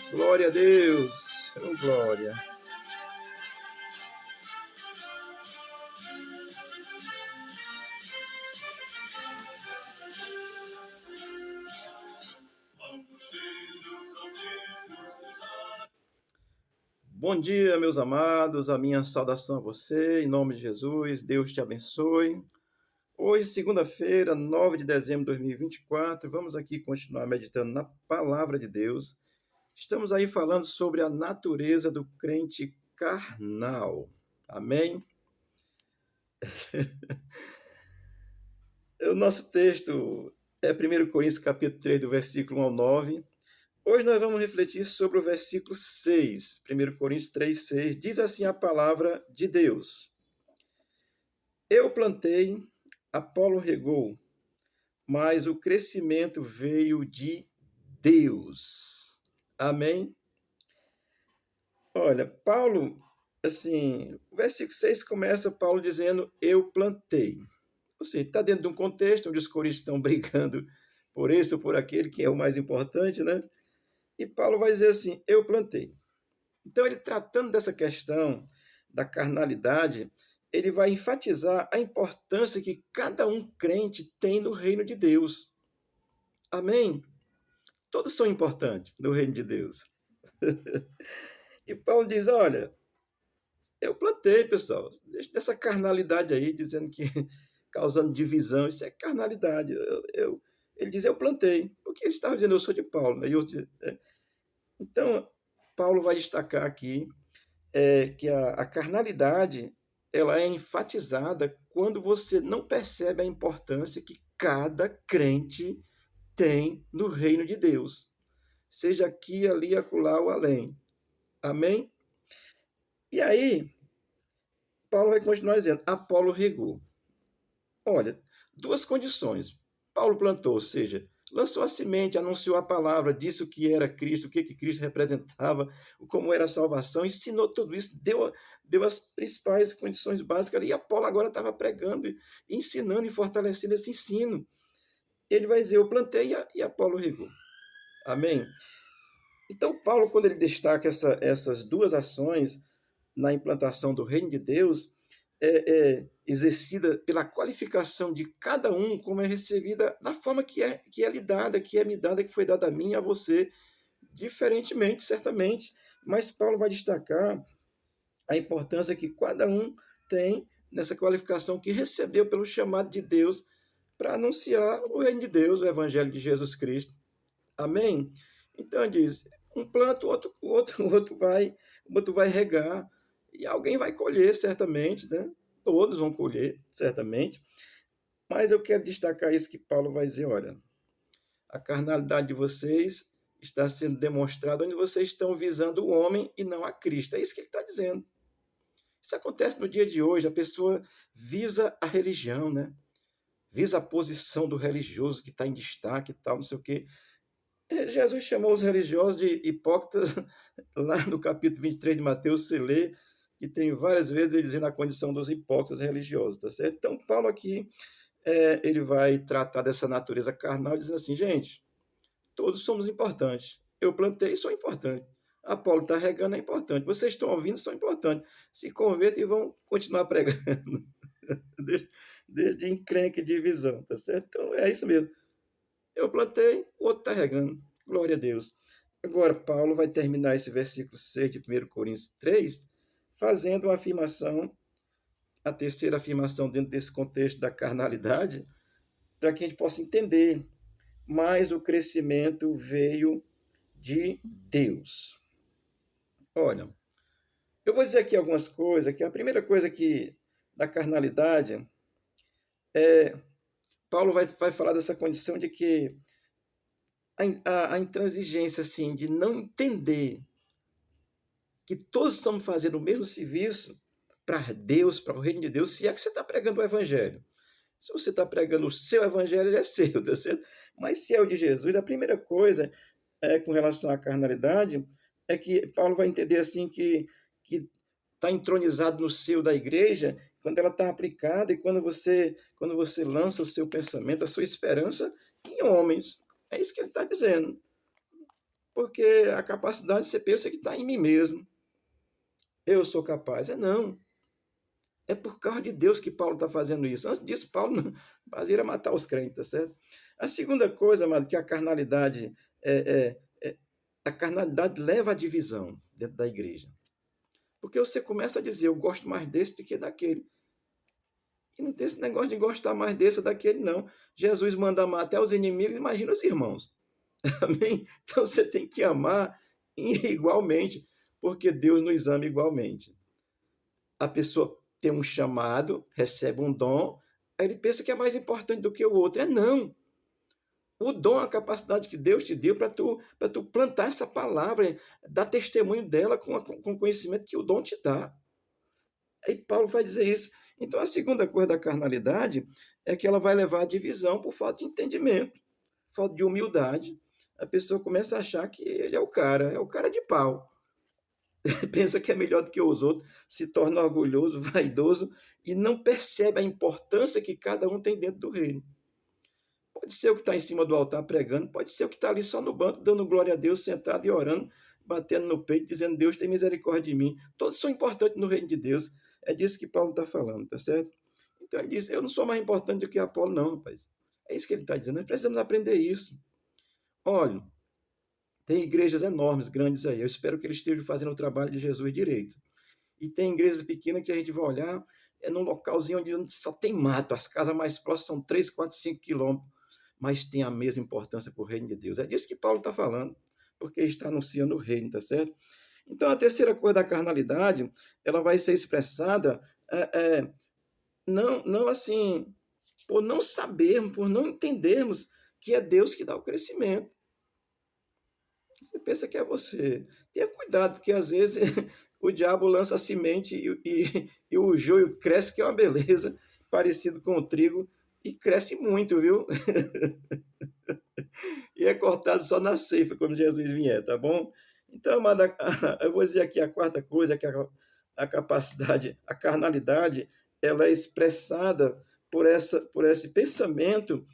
Glória a Deus. Oh, glória. Bom dia, meus amados. A minha saudação a você, em nome de Jesus. Deus te abençoe. Hoje, segunda-feira, 9 de dezembro de 2024, vamos aqui continuar meditando na palavra de Deus. Estamos aí falando sobre a natureza do crente carnal. Amém? O nosso texto é 1 Coríntios capítulo 3, do versículo 1 ao 9. Hoje nós vamos refletir sobre o versículo 6. 1 Coríntios 3, 6. Diz assim a palavra de Deus: Eu plantei, Apolo regou, mas o crescimento veio de Deus. Amém? Olha, Paulo, assim, o versículo 6 começa Paulo dizendo, eu plantei. Ou seja, está dentro de um contexto onde os coríntios estão brigando por esse ou por aquele, que é o mais importante, né? E Paulo vai dizer assim, eu plantei. Então, ele tratando dessa questão da carnalidade, ele vai enfatizar a importância que cada um crente tem no reino de Deus. Amém? Todos são importantes no reino de Deus. E Paulo diz, olha, eu plantei, pessoal, deixa dessa carnalidade aí, dizendo que causando divisão, isso é carnalidade. Ele diz, eu plantei, porque ele estava dizendo, eu sou de Paulo. Né? Então, Paulo vai destacar aqui que a carnalidade ela é enfatizada quando você não percebe a importância que cada crente tem no reino de Deus, seja aqui, ali, acolá ou além. Amém? E aí, Paulo vai continuar dizendo, Apolo regou. Olha, duas condições. Paulo plantou, ou seja, lançou a semente, anunciou a palavra, disse o que era Cristo, o que Cristo representava, como era a salvação, ensinou tudo isso, deu as principais condições básicas ali, e Apolo agora estava pregando, ensinando e fortalecendo esse ensino. Ele vai dizer, eu plantei e Apolo regou. Amém? Então, Paulo, quando ele destaca essas duas ações na implantação do reino de Deus, exercida pela qualificação de cada um, como é recebida, da forma que é lhe dada, que é me dada, que foi dada a mim e a você, diferentemente, certamente, mas Paulo vai destacar a importância que cada um tem nessa qualificação que recebeu pelo chamado de Deus para anunciar o reino de Deus, o evangelho de Jesus Cristo. Amém? Então ele diz, um planta, o outro vai regar, e alguém vai colher, certamente, né? Todos vão colher, certamente. Mas eu quero destacar isso que Paulo vai dizer, olha, a carnalidade de vocês está sendo demonstrada onde vocês estão visando o homem e não a Cristo. É isso que ele está dizendo. Isso acontece no dia de hoje, a pessoa visa a religião, né? Visa a posição do religioso que está em destaque e tal, não sei o quê. Jesus chamou os religiosos de hipócritas, lá no capítulo 23 de Mateus, você lê, que tem várias vezes ele dizendo a condição dos hipócritas religiosos, tá certo? Então, Paulo aqui, ele vai tratar dessa natureza carnal, dizendo assim, gente, todos somos importantes. Eu plantei, sou importante. Apolo está regando, é importante. Vocês estão ouvindo, são importantes. Se convertem e vão continuar pregando. Desde encrenca e divisão, tá certo? Então, é isso mesmo. Eu plantei, o outro está regando. Glória a Deus. Agora, Paulo vai terminar esse versículo 6 de 1 Coríntios 3, fazendo uma afirmação, a terceira afirmação dentro desse contexto da carnalidade, para que a gente possa entender. Mas o crescimento veio de Deus. Olha, eu vou dizer aqui algumas coisas, que a primeira coisa que da carnalidade é Paulo vai falar dessa condição de que a intransigência assim, de não entender que todos estamos fazendo o mesmo serviço para Deus, para o reino de Deus, se é que você está pregando o evangelho. Se você está pregando o seu evangelho, ele é seu, tá certo? Mas se é o de Jesus, a primeira coisa com relação à carnalidade é que Paulo vai entender assim que está entronizado no seio da igreja quando ela está aplicada e quando você lança o seu pensamento, a sua esperança em homens. É isso que ele está dizendo. porque a capacidade você pensa que está em mim mesmo. Eu sou capaz. Não. É por causa de Deus que Paulo está fazendo isso. Antes disso, Paulo não fazia matar os crentes, tá certo? A segunda coisa, amado, que a carnalidade a carnalidade leva à divisão dentro da igreja. Porque você começa a dizer, eu gosto mais desse do que daquele. E não tem esse negócio de gostar mais desse ou daquele, não. Jesus manda amar até os inimigos, imagina os irmãos. Amém? Então você tem que amar igualmente, porque Deus nos ama igualmente. A pessoa tem um chamado, recebe um dom, aí ele pensa que é mais importante do que o outro. Não. O dom, a capacidade que Deus te deu para tu plantar essa palavra, dar testemunho dela com o conhecimento que o dom te dá. Aí Paulo vai dizer isso. Então, a segunda coisa da carnalidade é que ela vai levar à divisão por falta de entendimento, falta de humildade. A pessoa começa a achar que ele é o cara de pau. Pensa que é melhor do que os outros, se torna orgulhoso, vaidoso e não percebe a importância que cada um tem dentro do reino. Pode ser o que está em cima do altar pregando, pode ser o que está ali só no banco, dando glória a Deus, sentado e orando, batendo no peito, dizendo, Deus tem misericórdia de mim. Todos são importantes no reino de Deus. É disso que Paulo está falando, tá certo? Então ele diz, eu não sou mais importante do que Apolo, não, rapaz. É isso que ele está dizendo. Nós precisamos aprender isso. Olha, tem igrejas enormes, grandes aí. Eu espero que eles estejam fazendo o trabalho de Jesus direito. E tem igrejas pequenas que a gente vai olhar, é num localzinho onde só tem mato. As casas mais próximas são 3, 4, 5 quilômetros. Mas tem a mesma importância para o reino de Deus. É disso que Paulo está falando, porque ele está anunciando o reino, tá certo? Então, a terceira coisa da carnalidade, ela vai ser expressada não assim, por não sabermos, por não entendermos que é Deus que dá o crescimento. Você pensa que é você. Tenha cuidado, porque às vezes o diabo lança a semente e o joio cresce, que é uma beleza, parecido com o trigo, e cresce muito, viu? E é cortado só na ceifa quando Jesus vier, tá bom? Então, amada, eu vou dizer aqui a quarta coisa, que a capacidade, a carnalidade, ela é expressada por esse pensamento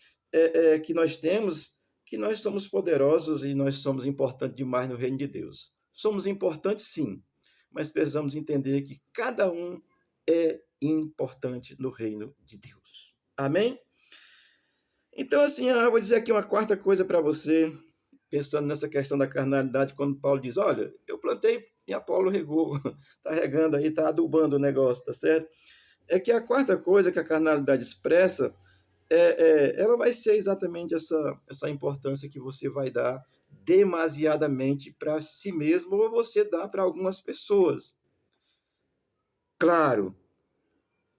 que nós temos, que nós somos poderosos e nós somos importantes demais no reino de Deus. Somos importantes, sim, mas precisamos entender que cada um é importante no reino de Deus. Amém? Então, assim, eu vou dizer aqui uma quarta coisa para você, pensando nessa questão da carnalidade, quando Paulo diz, olha, eu plantei e Apolo regou, está regando aí, está adubando o negócio, tá certo? É que a quarta coisa que a carnalidade expressa, ela vai ser exatamente essa importância que você vai dar demasiadamente para si mesmo ou você dá para algumas pessoas. Claro,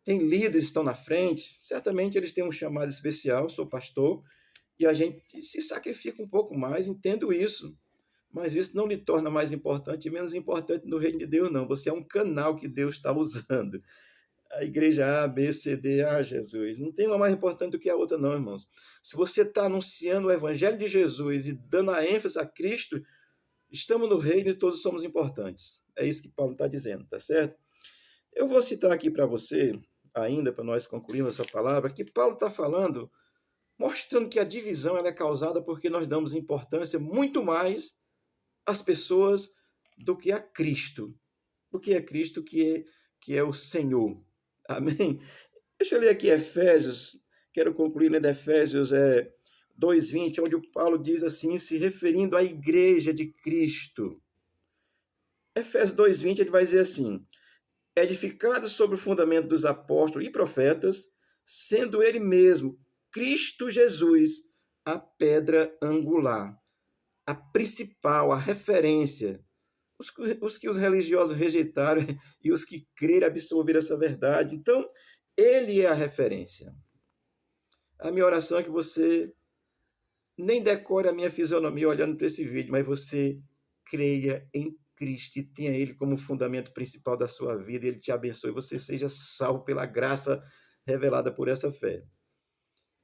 tem líderes que estão na frente, certamente eles têm um chamado especial, sou pastor, e a gente se sacrifica um pouco mais, entendo isso. Mas isso não lhe torna mais importante e menos importante no reino de Deus, não. Você é um canal que Deus está usando. A igreja A, B, C, D, Jesus. Não tem uma mais importante do que a outra, não, irmãos. Se você está anunciando o evangelho de Jesus e dando a ênfase a Cristo, estamos no reino e todos somos importantes. É isso que Paulo está dizendo, tá certo? Eu vou citar aqui para você, ainda para nós concluirmos essa palavra, que Paulo está falando, mostrando que a divisão ela é causada porque nós damos importância muito mais às pessoas do que a Cristo. Porque é Cristo que é o Senhor. Amém? Deixa eu ler aqui Efésios, quero concluir lendo Efésios 2:20, onde o Paulo diz assim, se referindo à igreja de Cristo. Efésios 2:20, ele vai dizer assim, edificado sobre o fundamento dos apóstolos e profetas, sendo ele mesmo, Cristo Jesus, a pedra angular, a principal, a referência. Os que os religiosos rejeitaram e os que creram absorveram essa verdade. Então, ele é a referência. A minha oração é que você nem decore a minha fisionomia olhando para esse vídeo, mas você creia em Cristo e tenha ele como fundamento principal da sua vida, e ele te abençoe, e você seja salvo pela graça revelada por essa fé.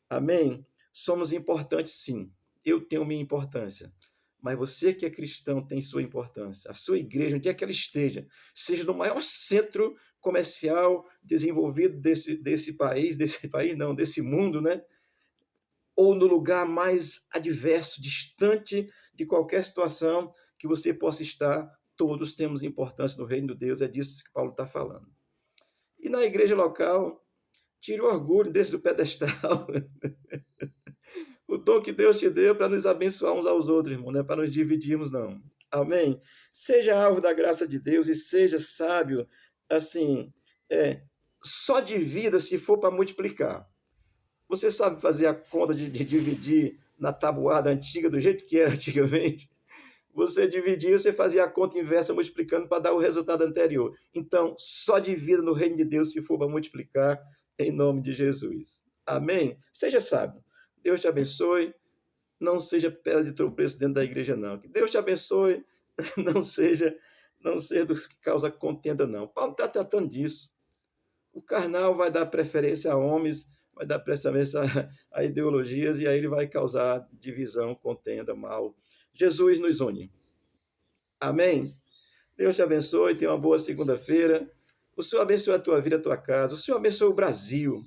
Amém? Somos importantes, sim. Eu tenho minha importância. Mas você que é cristão tem sua importância. A sua igreja, onde é que ela esteja, seja no maior centro comercial desenvolvido desse mundo, né? Ou no lugar mais adverso, distante de qualquer situação, que você possa estar. Todos temos importância no reino de Deus, é disso que Paulo está falando. E na igreja local, tire o orgulho desse do pedestal. O dom que Deus te deu para nos abençoar uns aos outros, irmão, não é para nos dividirmos, não. Amém? Seja alvo da graça de Deus e seja sábio, assim, só divida se for para multiplicar. Você sabe fazer a conta de dividir na tabuada antiga, do jeito que era antigamente? Você dividia, você fazia a conta inversa multiplicando para dar o resultado anterior. Então, só divida no reino de Deus se for para multiplicar, em nome de Jesus. Amém? Seja sábio. Deus te abençoe. Não seja pedra de tropeço dentro da igreja, não. Que Deus te abençoe. Não seja dos que causa contenda, não. Paulo está tratando disso. O carnal vai dar preferência a homens, vai dar preferência a ideologias, e aí ele vai causar divisão, contenda, mal. Jesus nos une. Amém? Deus te abençoe, tenha uma boa segunda-feira. O Senhor abençoe a tua vida, a tua casa. O Senhor abençoe o Brasil.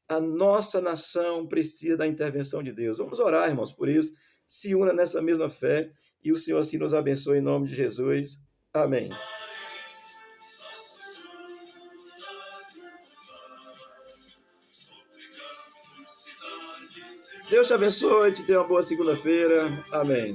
A nossa nação precisa da intervenção de Deus. Vamos orar, irmãos, por isso. Se una nessa mesma fé e o Senhor assim nos abençoe em nome de Jesus. Amém. Deus te abençoe, te dê uma boa segunda-feira. Amém.